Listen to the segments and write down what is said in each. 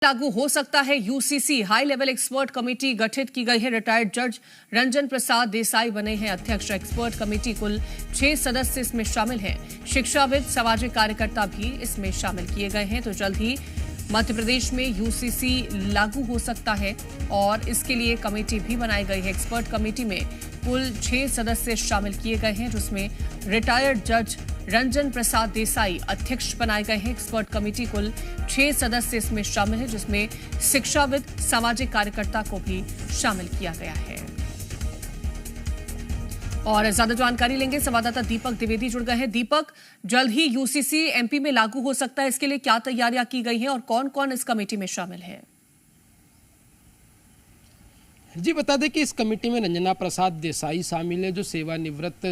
लागू हो सकता है UCC. High level expert committee गठित की गई है। रिटायर्ड जज रंजन प्रसाद देसाई बने हैं अध्यक्ष। एक्सपर्ट कमेटी कुल 6 सदस्य इसमें शामिल हैं। शिक्षाविद, सामाजिक कार्यकर्ता भी इसमें शामिल किए गए हैं। तो जल्द ही मध्य प्रदेश में यूसीसी लागू हो सकता है और इसके लिए कमेटी भी बनाई गई है। एक्सपर्ट कमेटी में कुल 6 सदस्य शामिल किए गए हैं, जिसमें रिटायर्ड जज रंजन प्रसाद देसाई अध्यक्ष बनाए गए हैं। एक्सपर्ट कमेटी कुल 6 सदस्य इसमें शामिल है, जिसमें शिक्षाविद, सामाजिक कार्यकर्ता को भी शामिल किया गया है। और ज्यादा जानकारी लेंगे, संवाददाता दीपक द्विवेदी जुड़ गए हैं। दीपक, जल्द ही यूसीसी एमपी में लागू हो सकता है, इसके लिए क्या तैयारियां की गई हैं और कौन कौन इस कमेटी में शामिल है? जी बता दें कि इस कमेटी में रंजना प्रसाद देसाई शामिल है, जो सेवानिवृत्त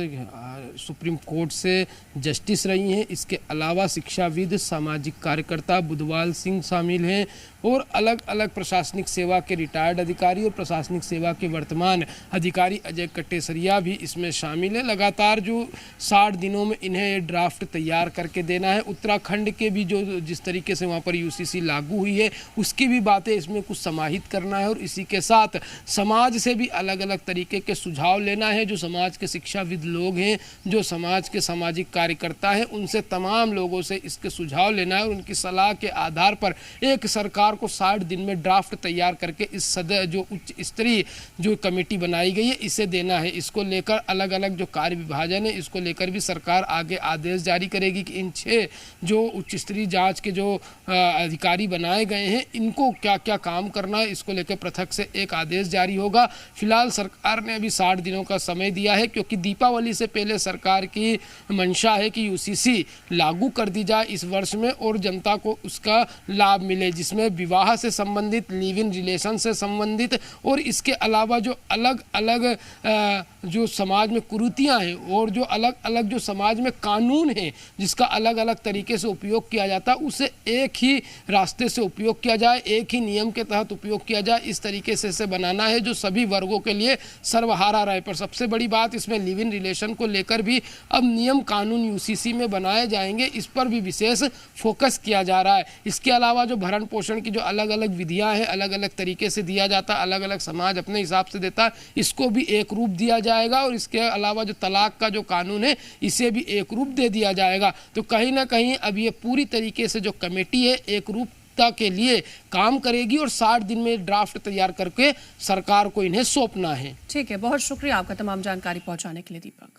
सुप्रीम कोर्ट से जस्टिस रही हैं। इसके अलावा शिक्षाविद, सामाजिक कार्यकर्ता बुधवाल सिंह शामिल हैं और अलग अलग प्रशासनिक सेवा के रिटायर्ड अधिकारी और प्रशासनिक सेवा के वर्तमान अधिकारी अजय कटेसरिया भी इसमें शामिल है। लगातार जो 60 दिनों में इन्हें ड्राफ्ट तैयार करके देना है। उत्तराखंड के भी जो जिस तरीके से वहाँ पर यूसीसी लागू हुई है, उसकी भी बातें इसमें कुछ समाहित करना है और इसी के साथ समाज से भी अलग अलग तरीके के सुझाव लेना है। जो समाज के शिक्षाविद लोग हैं, जो समाज के सामाजिक कार्यकर्ता हैं, उनसे तमाम लोगों से इसके सुझाव लेना है और उनकी सलाह के आधार पर एक सरकार को 60 दिन में ड्राफ्ट तैयार करके इस जो उच्च स्तरीय जो कमेटी बनाई गई है, इसे देना है। इसको लेकर अलग अलग जो कार्य विभाजन है, इसको लेकर भी सरकार आगे आदेश जारी करेगी कि इन 6 जो उच्च स्तरीय जाँच के जो अधिकारी बनाए गए हैं, इनको क्या क्या काम करना है, इसको लेकर पृथक से एक आदेश जारी होगा। फिलहाल सरकार ने अभी 60 दिनों का समय दिया है, क्योंकि दीपावली से पहले सरकार की मंशा है कि यूसीसी लागू कर दी जाए इस वर्ष में और जनता को उसका लाभ मिले, जिसमें विवाह से संबंधित, लिव इन रिलेशन से संबंधित और इसके अलावा जो अलग अलग जो समाज में कुरीतियाँ हैं और जो अलग अलग जो समाज में कानून हैं, जिसका अलग अलग तरीके से उपयोग किया जाता है, उसे एक ही रास्ते से उपयोग किया जाए, एक ही नियम के तहत उपयोग किया जाए, इस तरीके से इसे बनाना है जो सभी वर्गों के लिए सर्वहारा रहे। पर सबसे बड़ी बात इसमें लिव इन रिलेशन को लेकर भी अब नियम कानून यूसीसी में बनाए जाएंगे, इस पर भी विशेष फोकस किया जा रहा है। इसके अलावा जो भरण पोषण की जो अलग अलग विधियां हैं, अलग अलग तरीके से दिया जाता है, अलग अलग समाज अपने हिसाब से देता है, इसको भी एक रूप दिया जाएगा और इसके अलावा जो तलाक का जो कानून है, इसे भी एक रूप दे दिया जाएगा। तो कहीं ना कहीं अब ये पूरी तरीके से जो कमेटी है, एक रूप के लिए काम करेगी और 60 दिन में ड्राफ्ट तैयार करके सरकार को इन्हें सौंपना है। ठीक है, बहुत शुक्रिया आपका तमाम जानकारी पहुंचाने के लिए दीपक।